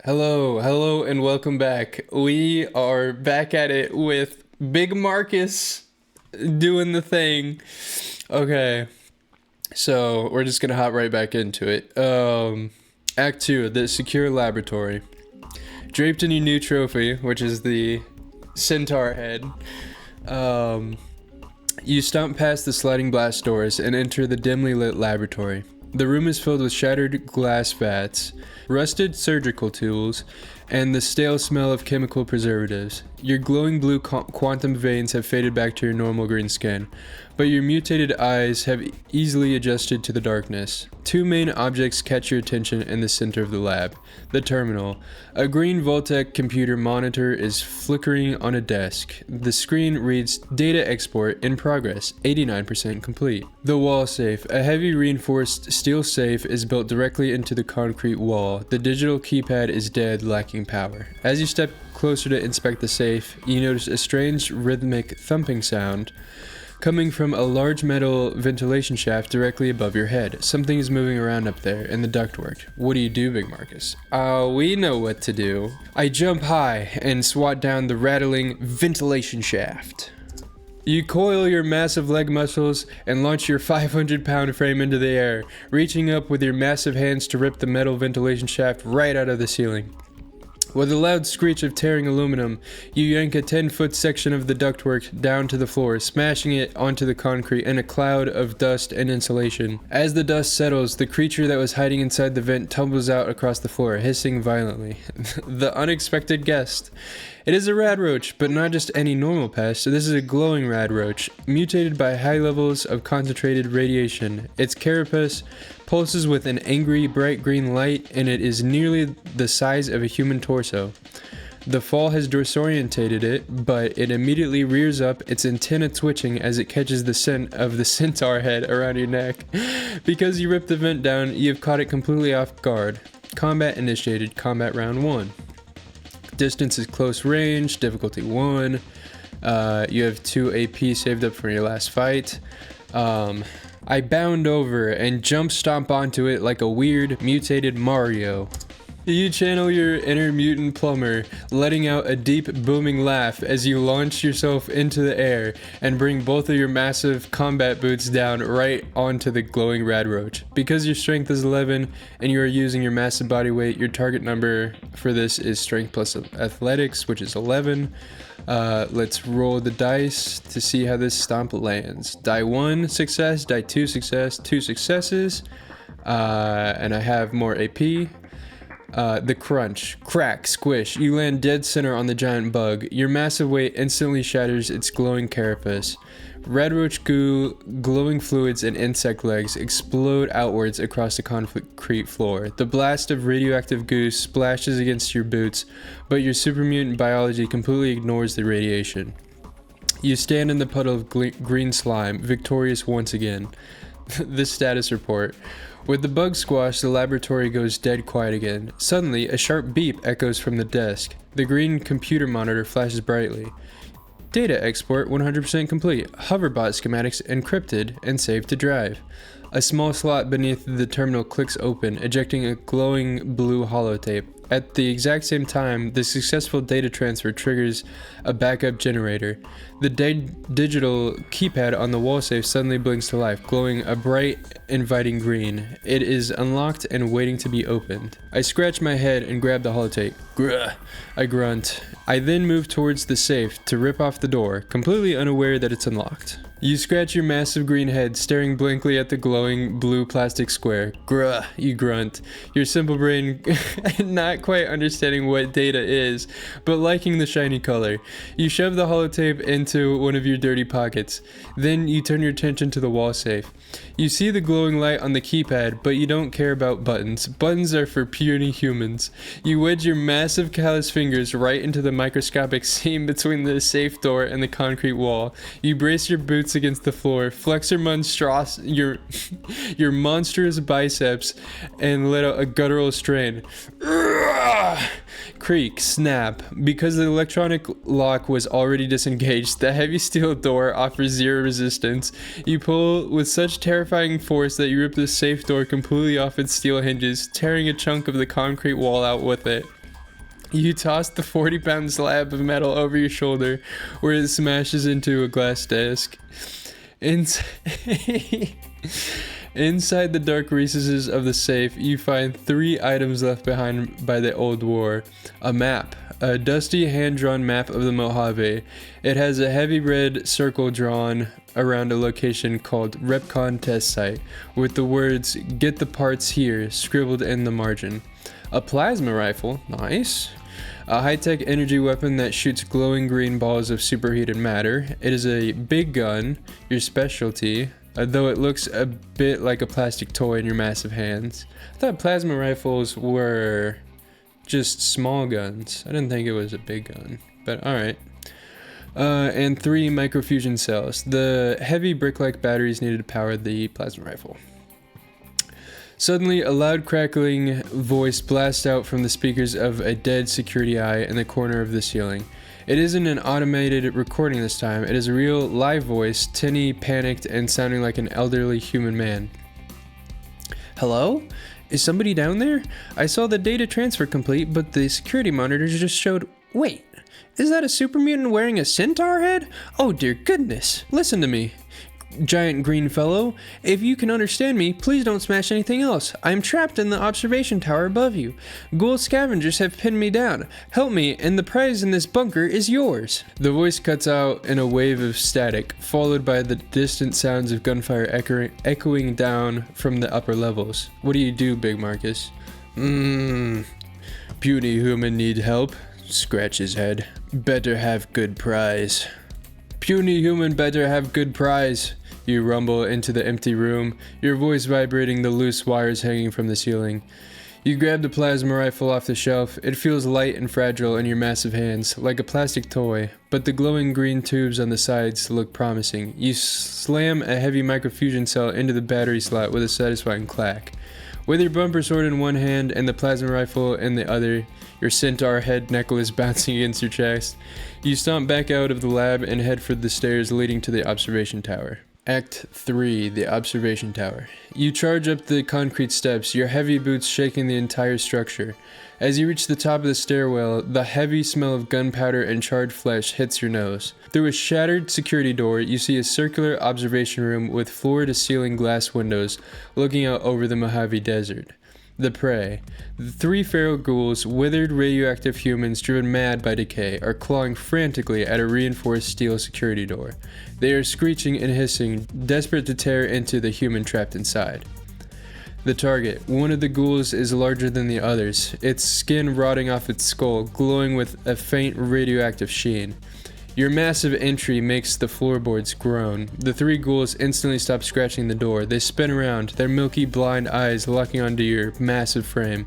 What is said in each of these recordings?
Hello, and welcome back. We are back at it with Big Marcus doing the thing. Okay, so we're just gonna hop right back into it. Act 2, the secure laboratory. Draped in your new trophy, which is the centaur head, you stomp past the sliding blast doors and enter the dimly lit laboratory. The room is filled with shattered glass vats, rusted surgical tools, and the stale smell of chemical preservatives. Your glowing blue quantum veins have faded back to your normal green skin, but your mutated eyes have easily adjusted to the darkness. Two main objects catch your attention in the center of the lab. The terminal. A green Voltec computer monitor is flickering on a desk. The screen reads data export in progress, 89% complete. The wall safe. A heavy reinforced steel safe is built directly into the concrete wall. The digital keypad is dead, lacking power. As you step closer to inspect the safe, you notice a strange rhythmic thumping sound coming from a large metal ventilation shaft directly above your head. Something is moving around up there in the ductwork. What do you do, Big Marcus? We know what to do. I jump high and swat down the rattling ventilation shaft. You coil your massive leg muscles and launch your 500-pound frame into the air, reaching up with your massive hands to rip the metal ventilation shaft right out of the ceiling. With a loud screech of tearing aluminum, you yank a 10-foot section of the ductwork down to the floor, smashing it onto the concrete in a cloud of dust and insulation. As the dust settles, the creature that was hiding inside the vent tumbles out across the floor, hissing violently. The unexpected guest. It is a radroach, but not just any normal pest. This is a glowing radroach, mutated by high levels of concentrated radiation. Its carapace pulses with an angry, bright green light, and it is nearly the size of a human torso. The fall has disorientated it, but it immediately rears up, its antenna twitching as it catches the scent of the centaur head around your neck. Because you ripped the vent down, you have caught it completely off guard. Combat initiated, combat round 1. Distance is close range, difficulty 1. You have 2 AP saved up for your last fight. I bound over and jump stomp onto it like a weird, mutated Mario. You channel your inner mutant plumber, letting out a deep, booming laugh as you launch yourself into the air and bring both of your massive combat boots down right onto the glowing radroach. Because your strength is 11 and you are using your massive body weight, your target number for this is strength plus athletics, which is 11. Let's roll the dice to see how this stomp lands. Die 1, success. Die 2, success. 2 successes. And I have more AP. The crunch, crack, squish. You land dead center on the giant bug. Your massive weight instantly shatters its glowing carapace. Radroach goo, glowing fluids, and insect legs explode outwards across the concrete floor. The blast of radioactive goo splashes against your boots, but your super mutant biology completely ignores the radiation. You stand in the puddle of green slime, victorious once again. The status report. With the bug squashed, the laboratory goes dead quiet again. Suddenly, a sharp beep echoes from the desk. The green computer monitor flashes brightly. Data export 100% complete. Hoverbot schematics encrypted and saved to drive. A small slot beneath the terminal clicks open, ejecting a glowing blue holotape. At the exact same time, the successful data transfer triggers a backup generator. The digital keypad on the wall safe suddenly blinks to life, glowing a bright, inviting green. It is unlocked and waiting to be opened. I scratch my head and grab the holotape. Grr, I grunt. I then move towards the safe to rip off the door, completely unaware that it's unlocked. You scratch your massive green head, staring blankly at the glowing blue plastic square. Grr, you grunt. Your simple brain not quite understanding what data is, but liking the shiny color. You shove the holotape into one of your dirty pockets. Then you turn your attention to the wall safe. You see the glowing light on the keypad, but you don't care about buttons. Buttons are for puny humans. You wedge your massive callous fingers right into the microscopic seam between the safe door and the concrete wall. You brace your boots against the floor, flex your monstrous biceps, and let out a guttural strain. Creak, snap. Because the electronic lock was already disengaged, the heavy steel door offers zero resistance. You pull with such terrifying force that you rip the safe door completely off its steel hinges, tearing a chunk of the concrete wall out with it. You toss the 40-pound slab of metal over your shoulder, where it smashes into a glass desk. Inside the dark recesses of the safe, you find 3 items left behind by the old war. A map. A dusty hand-drawn map of the Mojave. It has a heavy red circle drawn around a location called Repcon Test Site, with the words, "Get the parts here," scribbled in the margin. A plasma rifle. Nice. A high-tech energy weapon that shoots glowing green balls of superheated matter. It is a big gun, your specialty, though it looks a bit like a plastic toy in your massive hands. I thought plasma rifles were just small guns. I didn't think it was a big gun, but alright. And 3 microfusion cells. The heavy brick-like batteries needed to power the plasma rifle. Suddenly, a loud crackling voice blasts out from the speakers of a dead security eye in the corner of the ceiling. It isn't an automated recording this time. It is a real live voice, tinny, panicked, and sounding like an elderly human man. Hello? Is somebody down there? I saw the data transfer complete, but the security monitors just showed... Wait, is that a super mutant wearing a centaur head? Oh dear goodness, listen to me. Giant green fellow, if you can understand me, please don't smash anything else. I am trapped in the observation tower above you. Ghoul scavengers have pinned me down. Help me, and the prize in this bunker is yours. The voice cuts out in a wave of static, followed by the distant sounds of gunfire echoing down from the upper levels. What do you do, Big Marcus? Puny human need help. Scratch his head. Better have good prize. Puny human better have good prize. You rumble into the empty room, your voice vibrating the loose wires hanging from the ceiling. You grab the plasma rifle off the shelf. It feels light and fragile in your massive hands, like a plastic toy, but the glowing green tubes on the sides look promising. You slam a heavy microfusion cell into the battery slot with a satisfying clack. With your bumper sword in one hand and the plasma rifle in the other, your centaur head necklace bouncing against your chest, you stomp back out of the lab and head for the stairs leading to the observation tower. Act 3, the observation tower. You charge up the concrete steps, your heavy boots shaking the entire structure. As you reach the top of the stairwell, the heavy smell of gunpowder and charred flesh hits your nose. Through a shattered security door, you see a circular observation room with floor-to-ceiling glass windows looking out over the Mojave Desert. The prey. The 3 feral ghouls, withered radioactive humans driven mad by decay, are clawing frantically at a reinforced steel security door. They are screeching and hissing, desperate to tear into the human trapped inside. The target. One of the ghouls is larger than the others, its skin rotting off its skull, glowing with a faint radioactive sheen. Your massive entry makes the floorboards groan. The 3 ghouls instantly stop scratching the door. They spin around, their milky blind eyes locking onto your massive frame.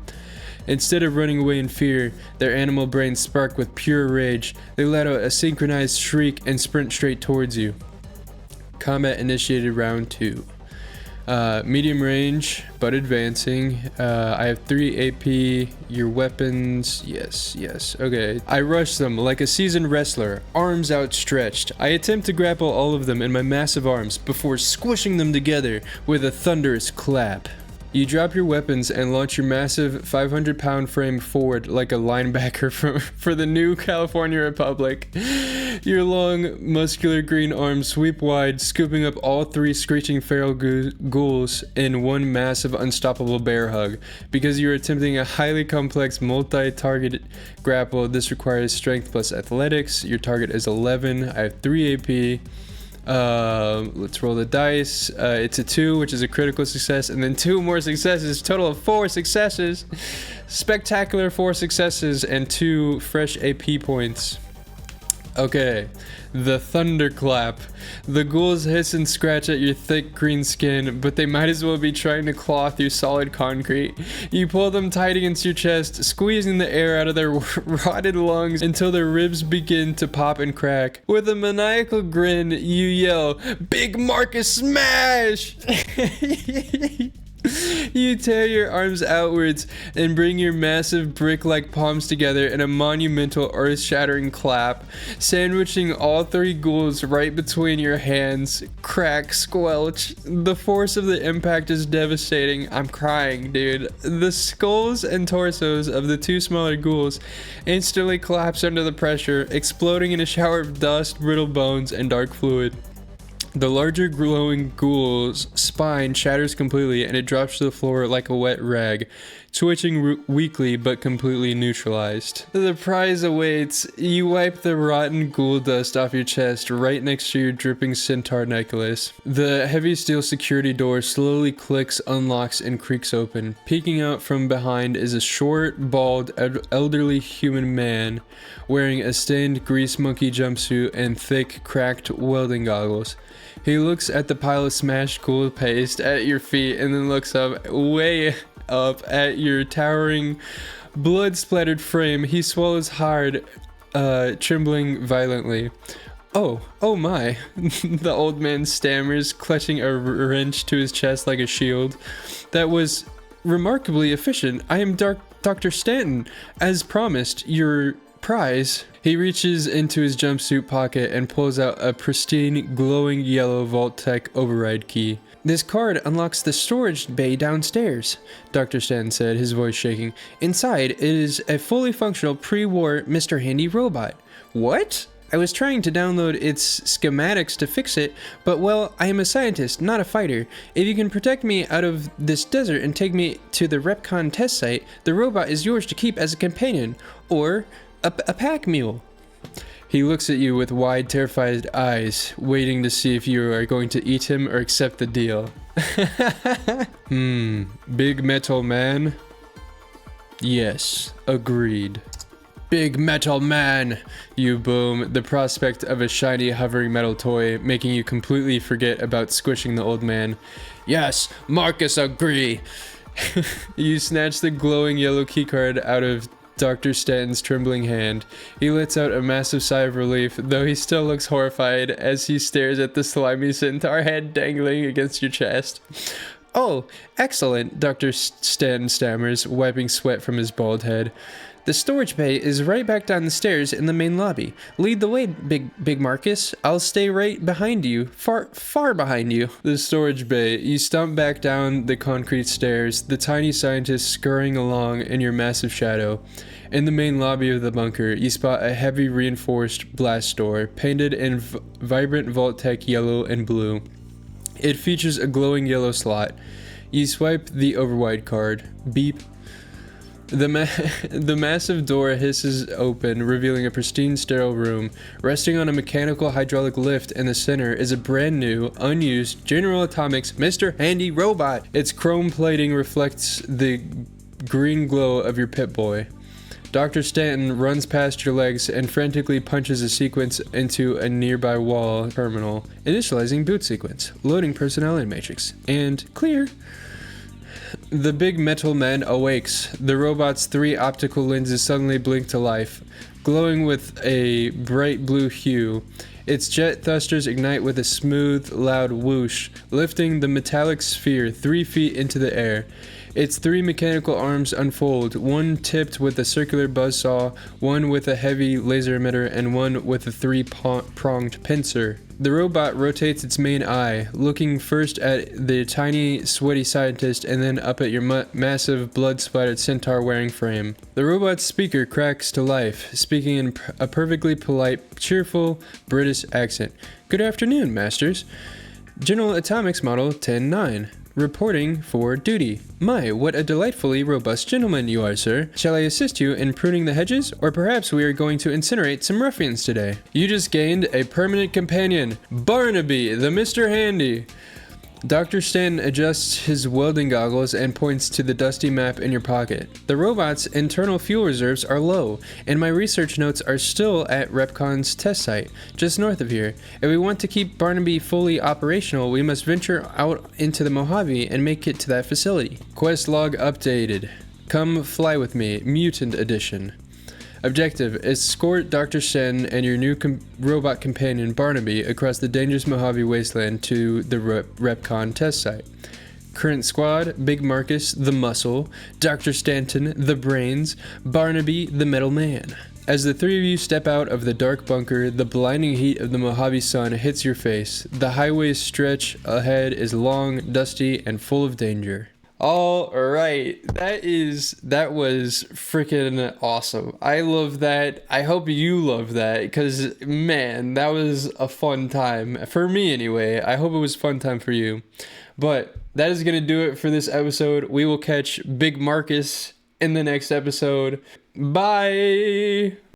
Instead of running away in fear, their animal brains spark with pure rage. They let out a synchronized shriek and sprint straight towards you. Combat initiated round 2. Medium range, but advancing. I have 3 AP. Your weapons, yes. Okay. I rush them like a seasoned wrestler, arms outstretched. I attempt to grapple all of them in my massive arms before squishing them together with a thunderous clap. You drop your weapons and launch your massive 500-pound frame forward like a linebacker for the new California Republic. Your long, muscular green arms sweep wide, scooping up all 3 screeching feral ghouls in one massive, unstoppable bear hug. Because you are attempting a highly complex, multi-target grapple, this requires strength plus athletics. Your target is 11. I have 3 AP. Let's roll the dice. It's a 2, which is a critical success, and then 2 more successes, total of 4 successes. Spectacular 4 successes and 2 fresh AP points. Okay, the thunderclap. The ghouls hiss and scratch at your thick green skin, but they might as well be trying to claw through solid concrete. You pull them tight against your chest, squeezing the air out of their rotted lungs until their ribs begin to pop and crack. With a maniacal grin, you yell, "Big Marcus smash!" You tear your arms outwards and bring your massive brick-like palms together in a monumental earth-shattering clap, sandwiching all three ghouls right between your hands. Crack, squelch. The force of the impact is devastating. I'm crying, dude. The skulls and torsos of the two smaller ghouls instantly collapse under the pressure, exploding in a shower of dust, brittle bones, and dark fluid. The larger glowing ghoul's spine shatters completely and it drops to the floor like a wet rag, twitching weakly but completely neutralized. The prize awaits. You wipe the rotten ghoul dust off your chest right next to your dripping centaur necklace. The heavy steel security door slowly clicks, unlocks, and creaks open. Peeking out from behind is a short, bald, elderly human man wearing a stained grease monkey jumpsuit and thick, cracked welding goggles. He looks at the pile of smashed ghoul paste at your feet and then looks up, way up at your towering, blood-splattered frame. He swallows hard, trembling violently. Oh my, the old man stammers, clutching a wrench to his chest like a shield. That was remarkably efficient. I am Dr. Stanton, as promised, your prize. He reaches into his jumpsuit pocket and pulls out a pristine, glowing yellow Vault-Tec override key. This card unlocks the storage bay downstairs, Dr. Stanton said, his voice shaking. Inside, it is a fully functional pre-war Mr. Handy robot. What? I was trying to download its schematics to fix it, but well, I am a scientist, not a fighter. If you can protect me out of this desert and take me to the Repcon test site, the robot is yours to keep as a companion, or a pack mule. He looks at you with wide, terrified eyes, waiting to see if you are going to eat him or accept the deal. Big metal man? Yes, agreed. Big metal man, you boom, the prospect of a shiny hovering metal toy making you completely forget about squishing the old man. Yes, Marcus agree. You snatch the glowing yellow keycard out of Dr. Stanton's trembling hand. He lets out a massive sigh of relief, though he still looks horrified as he stares at the slimy centaur head dangling against your chest. Oh, excellent, Dr. Stanton stammers, wiping sweat from his bald head. The storage bay is right back down the stairs in the main lobby. Lead the way, big Marcus. I'll stay right behind you. Far behind you. The storage bay. You stump back down the concrete stairs, the tiny scientist scurrying along in your massive shadow. In the main lobby of the bunker, you spot a heavy reinforced blast door, painted in vibrant Vault-Tec yellow and blue. It features a glowing yellow slot. You swipe the override card. Beep. The massive door hisses open, revealing a pristine, sterile room. Resting on a mechanical hydraulic lift in the center is a brand new, unused General Atomics Mr. Handy robot. Its chrome plating reflects the green glow of your Pip-Boy. Dr. Stanton runs past your legs and frantically punches a sequence into a nearby wall terminal. Initializing boot sequence. Loading personality matrix. And clear. The big metal man awakes. The robot's 3 optical lenses suddenly blink to life, glowing with a bright blue hue. Its jet thrusters ignite with a smooth, loud whoosh, lifting the metallic sphere 3 feet into the air. Its 3 mechanical arms unfold, one tipped with a circular buzzsaw, one with a heavy laser emitter, and one with a 3-pronged pincer. The robot rotates its main eye, looking first at the tiny, sweaty scientist and then up at your massive, blood-splattered centaur-wearing frame. The robot's speaker cracks to life, speaking in a perfectly polite, cheerful British accent. Good afternoon, masters. General Atomics Model 10-9. Reporting for duty. My, what a delightfully robust gentleman you are, sir. Shall I assist you in pruning the hedges? Or perhaps we are going to incinerate some ruffians today. You just gained a permanent companion, Barnaby, the Mr. Handy. Dr. Stanton adjusts his welding goggles and points to the dusty map in your pocket. The robot's internal fuel reserves are low, and my research notes are still at Repcon's test site, just north of here. If we want to keep Barnaby fully operational, we must venture out into the Mojave and make it to that facility. Quest log updated. Come fly with me, Mutant Edition. Objective: escort Dr. Stanton and your new robot companion Barnaby across the dangerous Mojave wasteland to the Repcon test site. Current squad: Big Marcus, the Muscle, Dr. Stanton, the Brains, Barnaby, the Metal Man. As the three of you step out of the dark bunker, the blinding heat of the Mojave sun hits your face. The highway's stretch ahead is long, dusty, and full of danger. All right, that was freaking awesome. I love that. I hope you love that, because man, that was a fun time for me anyway. I hope it was a fun time for you. But that is gonna do it for this episode. We will catch Big Marcus in the next episode. Bye.